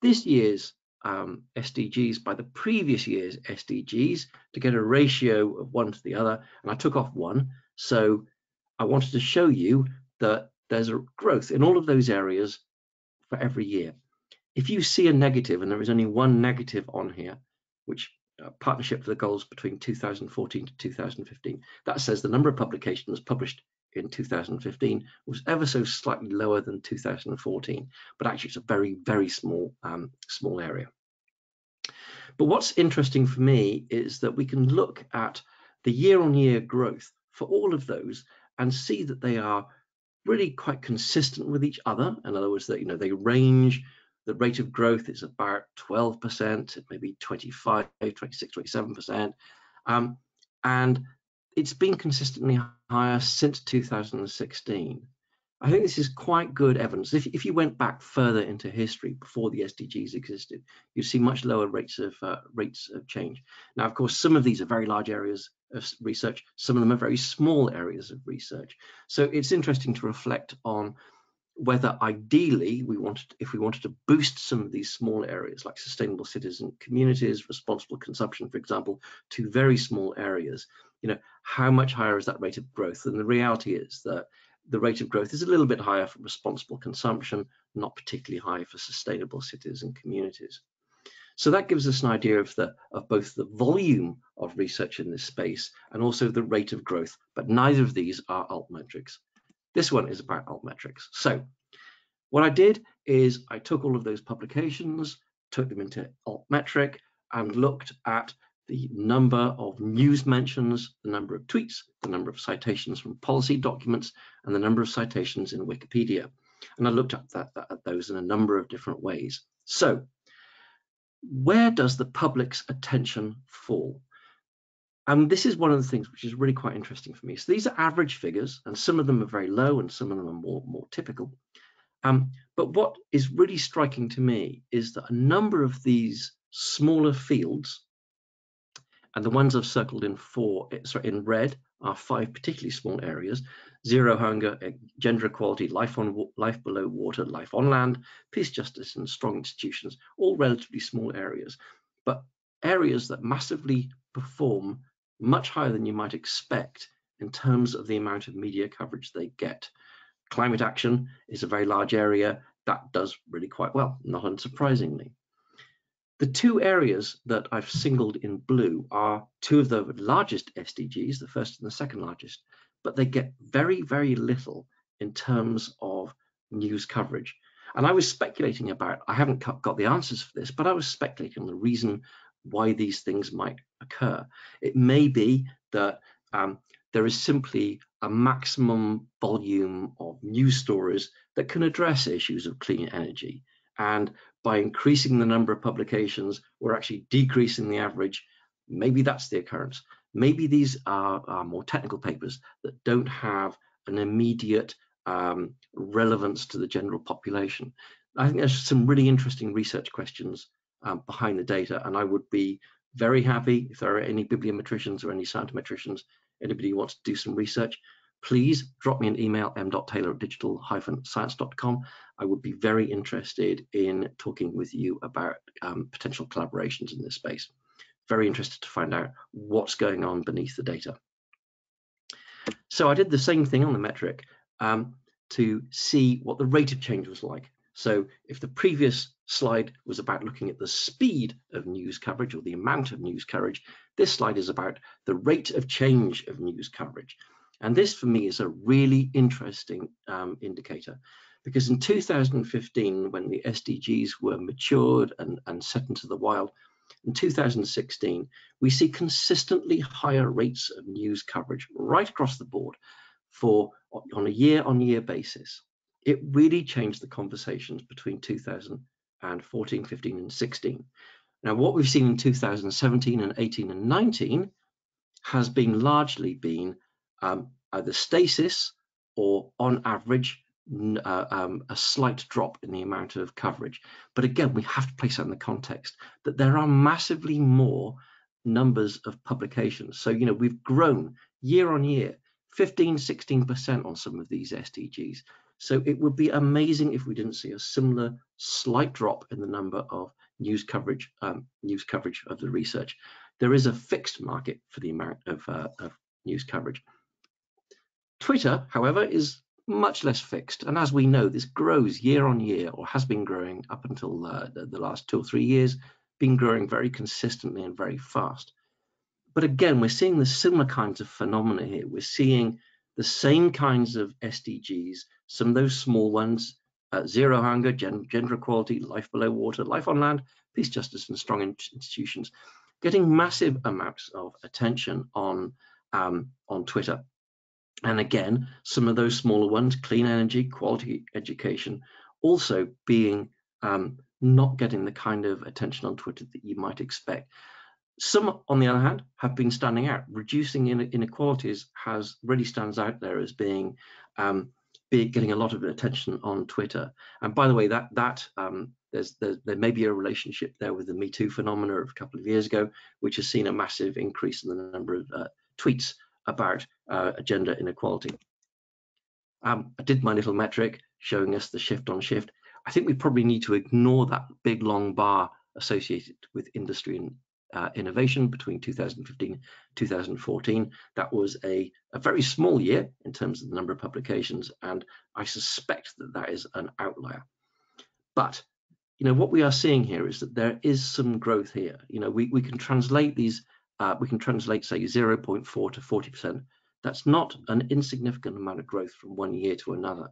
Speaker 2: this year's SDGs by the previous year's SDGs to get a ratio of one to the other, and I took off one. So I wanted to show you that there's a growth in all of those areas for every year. If you see a negative, and there is only one negative on here, which partnership for the goals between 2014 to 2015, that says the number of publications published in 2015 was ever so slightly lower than 2014, but actually it's a very, very small area. But what's interesting for me is that we can look at the year-on-year growth for all of those and see that they are really quite consistent with each other. In other words, that they range. The rate of growth is about 12%, maybe 25, 26, 27%, and it's been consistently higher since 2016. I think this is quite good evidence. If you went back further into history before the SDGs existed, you'd see much lower rates of change. Now, of course, some of these are very large areas of research. Some of them are very small areas of research. So it's interesting to reflect on whether ideally if we wanted to boost some of these small areas like sustainable cities and communities, responsible consumption, for example, to very small areas, how much higher is that rate of growth? And the reality is that the rate of growth is a little bit higher for responsible consumption, not particularly high for sustainable cities and communities. So that gives us an idea of both the volume of research in this space and also the rate of growth, but neither of these are altmetrics. This one is about altmetrics. So what I did is I took all of those publications, took them into Altmetric, and looked at the number of news mentions, the number of tweets, the number of citations from policy documents, and the number of citations in Wikipedia. And I looked at those in a number of different ways. So where does the public's attention fall? And this is one of the things which is really quite interesting for me. So these are average figures, and some of them are very low and some of them are more typical. But what is really striking to me is that a number of these smaller fields, and the ones I've circled in red are 5 particularly small areas: zero hunger, gender equality, life below water, life on land, peace, justice, and strong institutions, all relatively small areas, but areas that massively perform much higher than you might expect in terms of the amount of media coverage they get. Climate action is a very large area that does really quite well, not unsurprisingly. The 2 areas that I've singled in blue are 2 of the largest SDGs, the first and the second largest, but they get very, very little in terms of news coverage. And I was speculating about, I haven't got the answers for this, but I was speculating on the reason why these things might occur. It may be that there is simply a maximum volume of news stories that can address issues of clean energy. And by increasing the number of publications, we're actually decreasing the average. Maybe that's the occurrence. Maybe these are more technical papers that don't have an immediate relevance to the general population. I think there's some really interesting research questions behind the data, and I would be very happy if there are any bibliometricians or any scientometricians, anybody who wants to do some research, please drop me an email, m.taylor@digital-science.com. I would be very interested in talking with you about potential collaborations in this space. Very interested to find out what's going on beneath the data. So I did the same thing on the metric to see what the rate of change was like. So if the previous slide was about looking at the speed of news coverage or the amount of news coverage, this slide is about the rate of change of news coverage. And this for me is a really interesting indicator, because in 2015, when the SDGs were matured and set into the wild, in 2016, we see consistently higher rates of news coverage right across the board on a year-on-year basis. It really changed the conversations between 2014, 15, and 16. Now, what we've seen in 2017 and 18 and 19 has been largely either stasis or, on average, a slight drop in the amount of coverage. But again, we have to place that in the context that there are massively more numbers of publications. So, we've grown year on year, 15, 16% on some of these SDGs. So it would be amazing if we didn't see a similar slight drop in the number of news coverage of the research. There is a fixed market for the amount of news coverage. Twitter, however, is much less fixed. And as we know, this grows year on year, or has been growing up until the last 2 or 3 years, been growing very consistently and very fast. But again, we're seeing the similar kinds of phenomena here. We're seeing the same kinds of SDGs, some of those small ones, zero hunger, gender equality, life below water, life on land, peace, justice, and strong institutions, getting massive amounts of attention on Twitter. And again, some of those smaller ones, clean energy, quality education, also being not getting the kind of attention on Twitter that you might expect. Some, on the other hand, have been standing out. Reducing inequalities really stands out there as being getting a lot of attention on Twitter. And by the way, there may be a relationship there with the Me Too phenomena of a couple of years ago, which has seen a massive increase in the number of tweets about gender inequality. I did my little metric. showing us the shift on shift. I think we probably need to ignore that big long bar associated with industry and innovation between 2015 and 2014. That was a very small year in terms of the number of publications, and I suspect that that is an outlier. But what we are seeing here is that there is some growth here. We can translate these, we can translate, say, 0.4 to 40%. That's not an insignificant amount of growth from one year to another.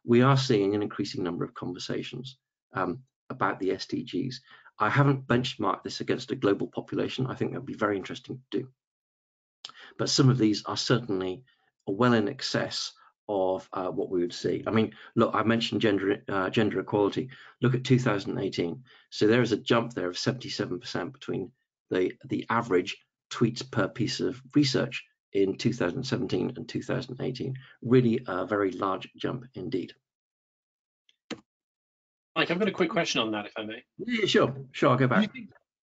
Speaker 2: We are seeing an increasing number of conversations about the SDGs. I haven't benchmarked this against a global population. I think that would be very interesting to do. But some of these are certainly well in excess of what we would see. I mean, look, I mentioned gender equality. Look at 2018. So there is a jump there of 77% between the average tweets per piece of research in 2017 and 2018. Really a very large jump indeed.
Speaker 1: Mike, I've got a quick question on that, if I may.
Speaker 2: Yeah, sure, I'll go back.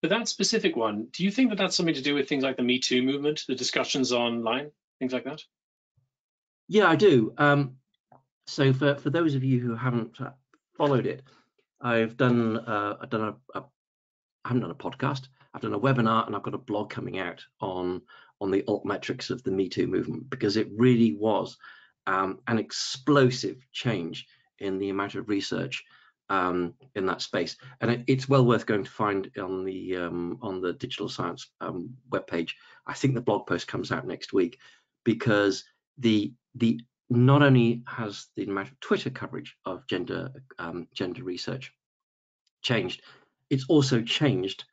Speaker 1: For that specific one, do you think that that's something to do with things like the Me Too movement, the discussions online, things like that?
Speaker 2: Yeah, I do. So for those of you who haven't followed it, I haven't done a podcast. I've done a webinar, and I've got a blog coming out on the altmetrics of the Me Too movement, because it really was an explosive change in the amount of research in that space, and it's well worth going to find on the Digital Science webpage. I think the blog post comes out next week, because the not only has the amount of Twitter coverage of gender research changed, it's also changed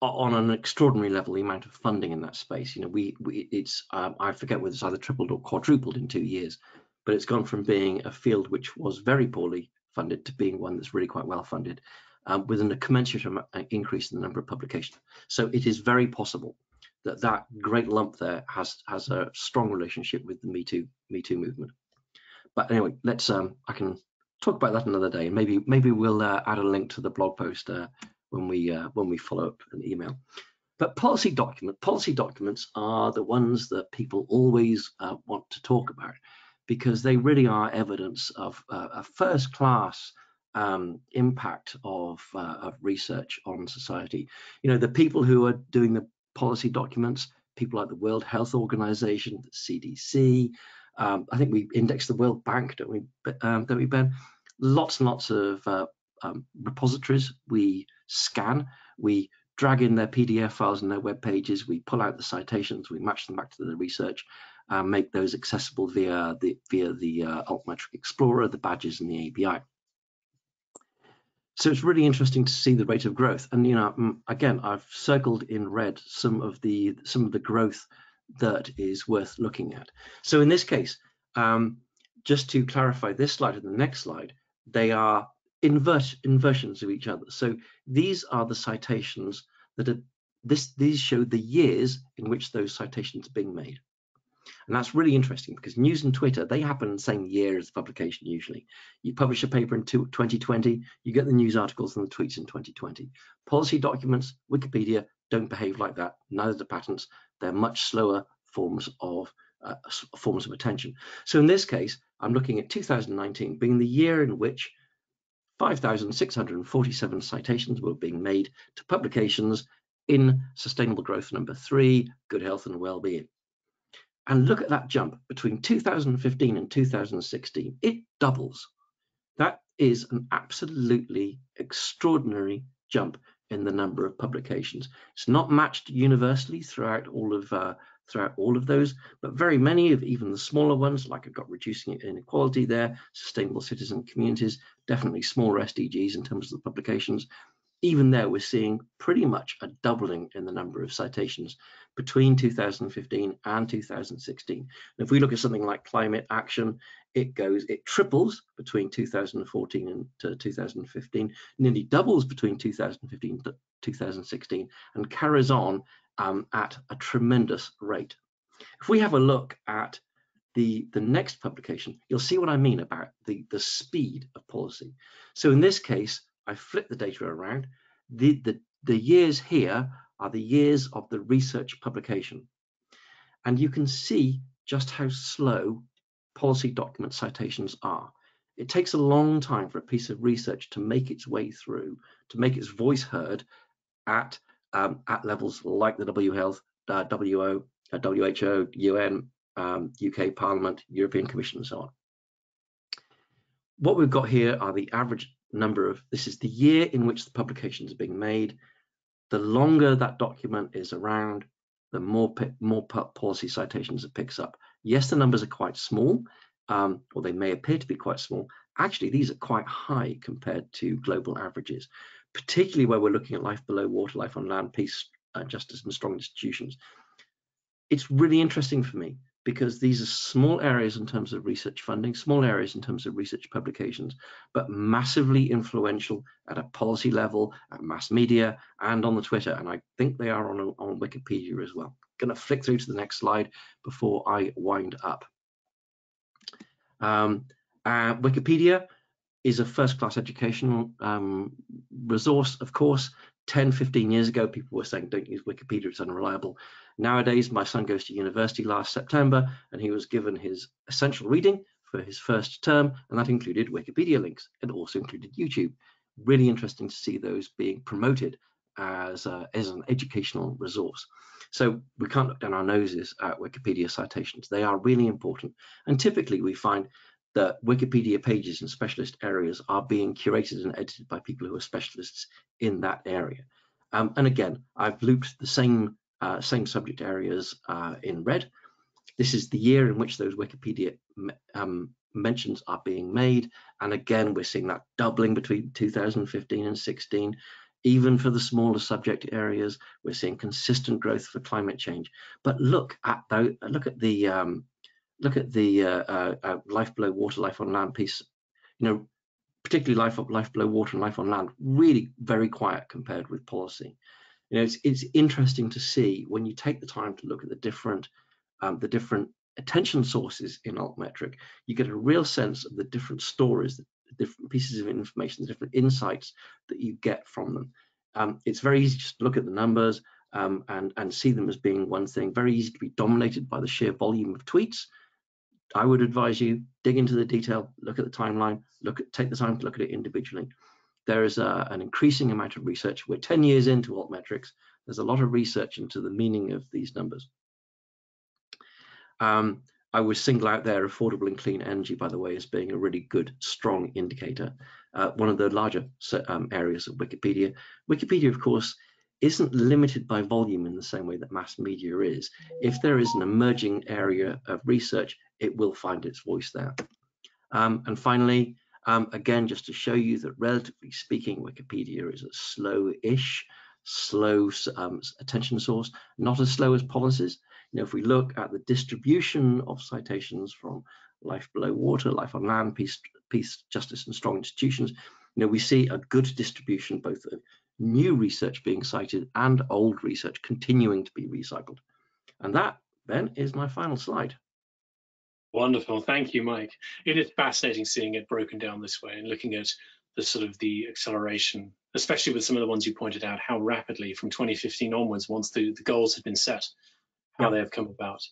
Speaker 2: on an extraordinary level the amount of funding in that space. It's I forget whether it's either tripled or quadrupled in 2 years, but it's gone from being a field which was very poorly funded to being one that's really quite well funded, with a commensurate increase in the number of publications. So it is very possible that great lump there has a strong relationship with the Me Too movement. But anyway, let's I can talk about that another day. Maybe we'll add a link to the blog post when we follow up an email. But policy documents are the ones that people always want to talk about, because they really are evidence of a first-class impact of research on society. The people who are doing the policy documents, people like the World Health Organization, the CDC. I think we index the World Bank, don't we, Ben? Lots and lots of repositories we scan, we drag in their PDF files and their web pages, we pull out the citations, we match them back to the research, make those accessible via the Altmetric Explorer, the badges, and the API. So it's really interesting to see the rate of growth. And again, I've circled in red some of the growth that is worth looking at. So in this case, just to clarify this slide and the next slide, they are inversions of each other. So these are the citations that are these show the years in which those citations are being made. And that's really interesting, because news and Twitter, they happen in the same year as the publication usually. You publish a paper in 2020, you get the news articles and the tweets in 2020. Policy documents, Wikipedia, don't behave like that. Neither do patents. They're much slower forms of attention. So in this case, I'm looking at 2019 being the year in which 5,647 citations were being made to publications in Sustainable Growth number 3, Good Health and Wellbeing. And look at that jump between 2015 and 2016. It doubles. That is an absolutely extraordinary jump in the number of publications. It's not matched universally throughout all of those, but very many of even the smaller ones, like I've got reducing inequality there, sustainable citizen communities, definitely smaller SDGs in terms of the publications. Even there, we're seeing pretty much a doubling in the number of citations between 2015 and 2016. And if we look at something like climate action, it triples between 2014 and 2015, nearly doubles between 2015 to 2016, and carries on at a tremendous rate. If we have a look at the next publication, you'll see what I mean about the speed of policy. So in this case, I flip the data around. The years here are the years of the research publication. And you can see just how slow policy document citations are. It takes a long time for a piece of research to make its way through, to make its voice heard at levels like the WHO, UN, UK Parliament, European Commission, and so on. What we've got here are the average number of, this is the year in which the publications are being made. The longer that document is around, the more policy citations it picks up. Yes, the numbers are quite small, or they may appear to be quite small. Actually, these are quite high compared to global averages, particularly where we're looking at life below water, life on land, peace, justice, and strong institutions. It's really interesting for me because these are small areas in terms of research funding, small areas in terms of research publications, but massively influential at a policy level, at mass media, and on the Twitter. And I think they are on Wikipedia as well. I'm going to flick through to the next slide before I wind up. Wikipedia is a first-class educational resource, of course. 10, 15 years ago, people were saying, don't use Wikipedia, it's unreliable. Nowadays, my son goes to university last September, and he was given his essential reading for his first term, and that included Wikipedia links. It also included YouTube. Really interesting to see those being promoted as an educational resource. So we can't look down our noses at Wikipedia citations. They are really important. And typically we find that Wikipedia pages in specialist areas are being curated and edited by people who are specialists in that area. And again, I've looped the same subject areas in red. This is the year in which those Wikipedia mentions are being made. And again, we're seeing that doubling between 2015 and 16. Even for the smaller subject areas, we're seeing consistent growth for climate change. But look at the life below water, life on land piece, particularly life below water and life on land, really very quiet compared with policy. It's interesting to see when you take the time to look at the different attention sources in Altmetric, you get a real sense of the different stories, the different pieces of information, the different insights that you get from them. It's very easy just to look at the numbers and see them as being one thing, very easy to be dominated by the sheer volume of tweets. I would advise you dig into the detail, look at the timeline, take the time to look at it individually. There is an increasing amount of research. We're 10 years into Altmetrics. There's a lot of research into the meaning of these numbers. I would single out there affordable and clean energy, by the way, as being a really good, strong indicator. One of the larger areas of Wikipedia. Wikipedia, of course, isn't limited by volume in the same way that mass media is. If there is an emerging area of research, it will find its voice there. And finally, again, just to show you that relatively speaking, Wikipedia is a slow attention source, not as slow as policies. If we look at the distribution of citations from life below water, life on land, peace, justice, and strong institutions, we see a good distribution both of new research being cited and old research continuing to be recycled. And that then is my final slide.
Speaker 1: Wonderful, thank you, Mike. It is fascinating seeing it broken down this way and looking at the acceleration, especially with some of the ones you pointed out, how rapidly from 2015 onwards, once the goals have been set, how they have come about.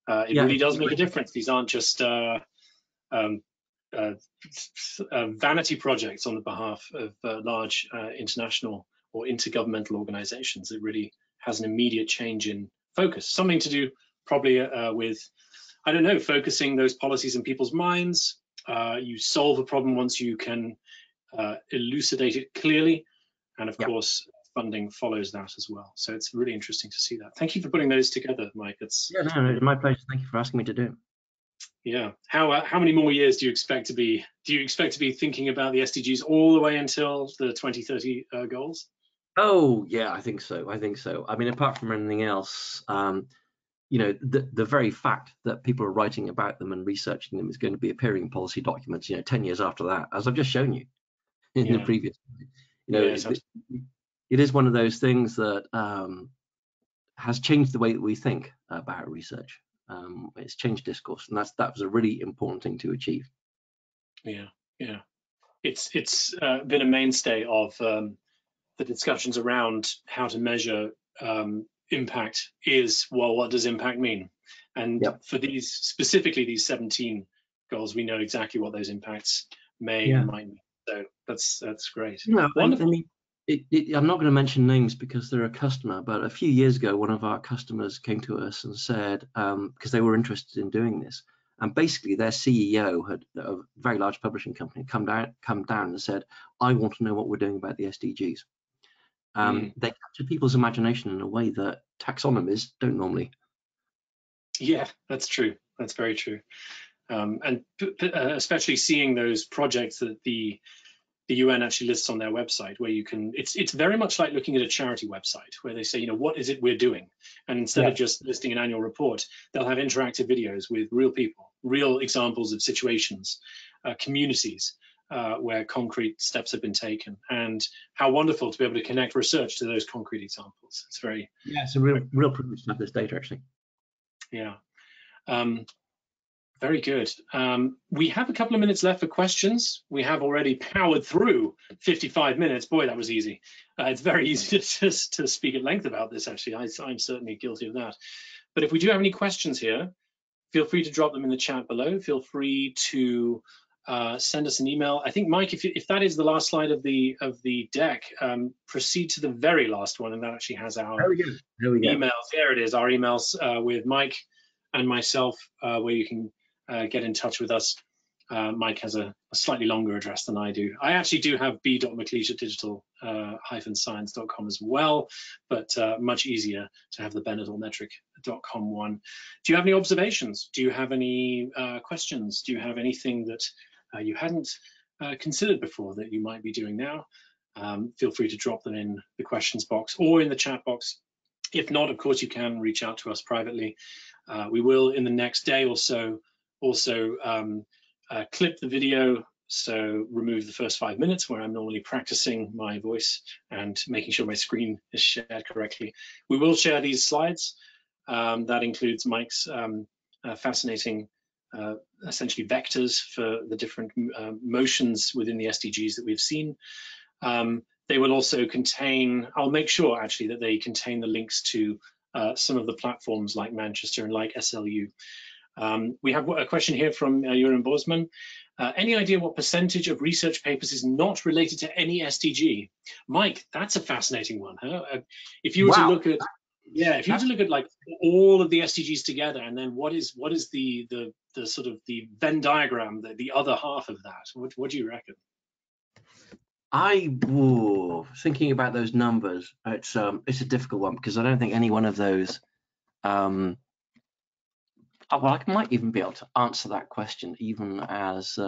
Speaker 1: It really does make a difference. These aren't just vanity projects on the behalf of large international or intergovernmental organizations. It really has an immediate change in focus, something to do probably with, I don't know, focusing those policies in people's minds. You solve a problem once you can elucidate it clearly, and of course funding follows that as well. So it's really interesting to see that. Thank you for putting those together, Mike. It's
Speaker 2: my pleasure. Thank you for asking me to do it.
Speaker 1: Yeah. How many more years do you expect to be? Do you expect to be thinking about the SDGs all the way until the 2030 goals?
Speaker 2: Oh yeah, I think so. I mean, apart from anything else, the very fact that people are writing about them and researching them is going to be appearing in policy documents, 10 years after that, as I've just shown you in the previous. It is one of those things that has changed the way that we think about research. It's changed discourse, and that was a really important thing to achieve.
Speaker 1: Yeah. It's been a mainstay of the discussions around how to measure impact. What does impact mean? And for these 17 goals, we know exactly what those impacts may and might need. So that's great.
Speaker 2: No,
Speaker 1: Wonderful.
Speaker 2: I mean, I'm not going to mention names because they're a customer, but a few years ago, one of our customers came to us and said, because they were interested in doing this, and basically their CEO had a very large publishing company come down and said, I want to know what we're doing about the SDGs. They capture people's imagination in a way that taxonomies don't normally.
Speaker 1: Yeah, that's true. That's very true. And especially seeing those projects that the UN actually lists on their website, where you can, it's very much like looking at a charity website where they say, you know, what is it we're doing? And instead of just listing an annual report, they'll have interactive videos with real people, real examples of situations, communities where concrete steps have been taken, and how wonderful to be able to connect research to those concrete examples. It's very,
Speaker 2: it's a real privilege to have this data, actually.
Speaker 1: Yeah. Very good. We have a couple of minutes left for questions. We have already powered through 55 minutes. Boy, that was easy. It's very easy to speak at length about this, actually. I'm certainly guilty of that. But if we do have any questions here, feel free to drop them in the chat below. Feel free to send us an email. I think, Mike, if that is the last slide of the deck, proceed to the very last one, and that actually has our emails. There it is, our emails with Mike and myself, where you can get in touch with us. Mike has a slightly longer address than I do. I actually do have b.mcleish@digital-science.com as well, but much easier to have the ben@altmetric.com one. Do you have any observations? Do you have any questions? Do you have anything that you hadn't considered before that you might be doing now? Feel free to drop them in the questions box or in the chat box. If not, of course, you can reach out to us privately. We will, in the next day or so, also clip the video, so remove the first 5 minutes where I'm normally practicing my voice and making sure my screen is shared correctly. We will share these slides. That includes Mike's fascinating, essentially vectors for the different motions within the SDGs that we've seen. They will also contain, I'll make sure actually that they contain the links to some of the platforms like Manchester and like SLU. We have a question here from Jeroen Bosman. Any idea what percentage of research papers is not related to any SDG? Mike, that's a fascinating one. Huh? If you were to look at, if you were to look at like all of the SDGs together, and then what is the sort of the Venn diagram, the other half of that? What do you reckon?
Speaker 2: Thinking about those numbers, it's a difficult one because I don't think any one of those. Well, I might even be able to answer that question even as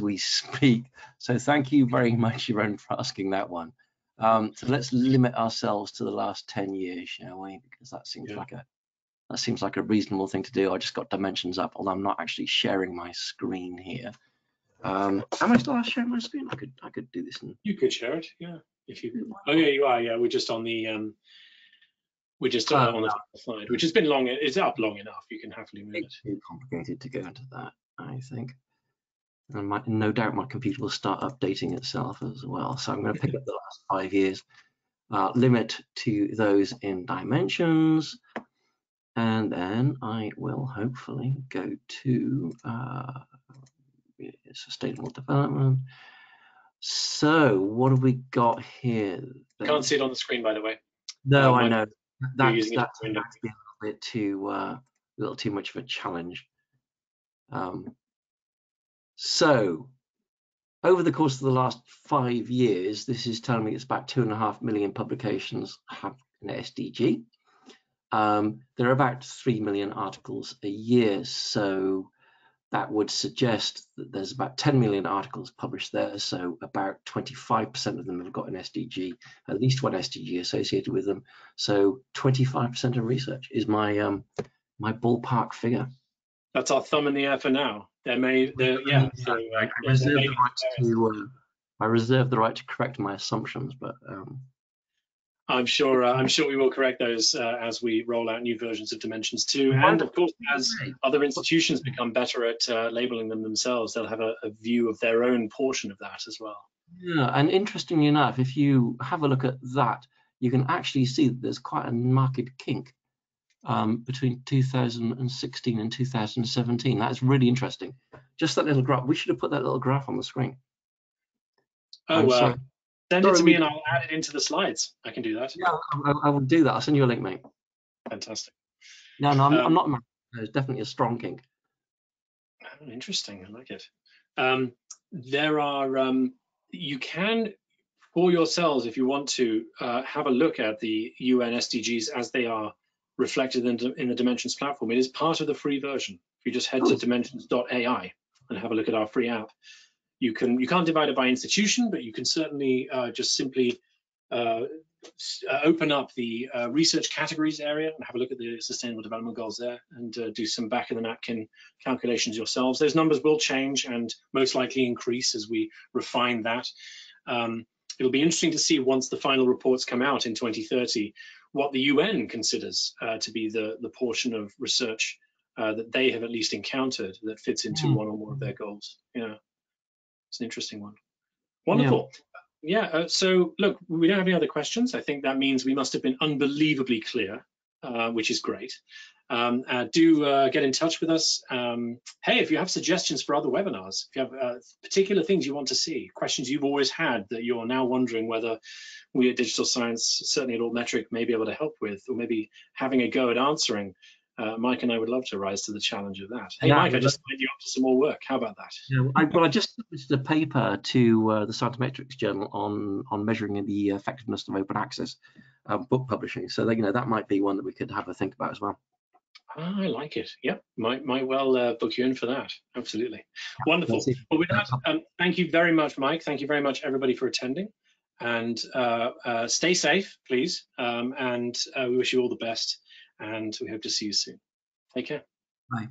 Speaker 2: we speak. So thank you very much, Jeroen, for asking that one. So let's limit ourselves to the last 10 years, shall we? Because that seems like a reasonable thing to do. I just got dimensions up, although I'm not actually sharing my screen here. Am I still sharing my screen? I could do this.
Speaker 1: You could share it, yeah. If you. Oh yeah, you are. Yeah, we're just on the. We're just on the slide, which has been long. It's up long enough. You can happily move it.
Speaker 2: It's too complicated to go into that, I think. And no doubt my computer will start updating itself as well. So I'm going to pick up the last 5 years, limit to those in dimensions, and then I will hopefully go to sustainable development. So what have we got here?
Speaker 1: I can't see it on the screen, by the way.
Speaker 2: No, I know. That's a little too much of a challenge. So over the course of the last 5 years, this is telling me it's about 2.5 million publications have an SDG. There are about 3 million articles a year, so that would suggest that there's about 10 million articles published there, so about 25% of them have got an SDG, at least one SDG associated with them. So 25% of research is my my ballpark figure.
Speaker 1: That's our thumb in the air for now. I
Speaker 2: reserve the right to correct my assumptions, but
Speaker 1: I'm sure we will correct those as we roll out new versions of Dimensions 2, and of course as other institutions become better at labeling them themselves, they'll have a view of their own portion of that as well.
Speaker 2: Yeah, and interestingly enough, if you have a look at that, you can actually see that there's quite a marked kink between 2016 and 2017. That's really interesting. just that little graph. We should have put that little graph on the screen.
Speaker 1: Oh,
Speaker 2: sorry.
Speaker 1: Send it to me and I'll add it into the slides. I can do that.
Speaker 2: Yeah, I will do that. I'll send you a link, mate.
Speaker 1: Fantastic.
Speaker 2: No, I'm not mad. It's definitely a strong kink.
Speaker 1: Oh, interesting. I like it. There are, you can, for yourselves, if you want to, have a look at the UN SDGs as they are reflected in the Dimensions platform. It is part of the free version. If you just head to dimensions.ai and have a look at our free app, you can't divide it by institution, but you can certainly just simply open up the research categories area and have a look at the Sustainable Development Goals there, and do some back of the napkin calculations yourselves. Those numbers will change and most likely increase as we refine that. It'll be interesting to see once the final reports come out in 2030 what the UN considers to be the portion of research that they have at least encountered that fits into one or more of their goals. Yeah, it's an interesting one. Wonderful. Yeah, so look, we don't have any other questions. I think that means we must have been unbelievably clear, which is great. Do get in touch with us. Hey, if you have suggestions for other webinars, if you have particular things you want to see, questions you've always had that you're now wondering whether we at Digital Science, certainly at Altmetric, may be able to help with, or maybe having a go at answering, Mike and I would love to rise to the challenge of that. Hey, Mike, I just signed you up to some more work. How about that?
Speaker 2: Yeah, I just published a paper to the Citametrics journal on measuring the effectiveness of open access book publishing. So that, that might be one that we could have a think about as well.
Speaker 1: I like it. Yep, might well book you in for that. Absolutely. Wonderful. Well, with that, thank you very much, Mike. Thank you very much, everybody, for attending. And stay safe, please. And we wish you all the best. And we hope to see you soon. Take care.
Speaker 2: Bye.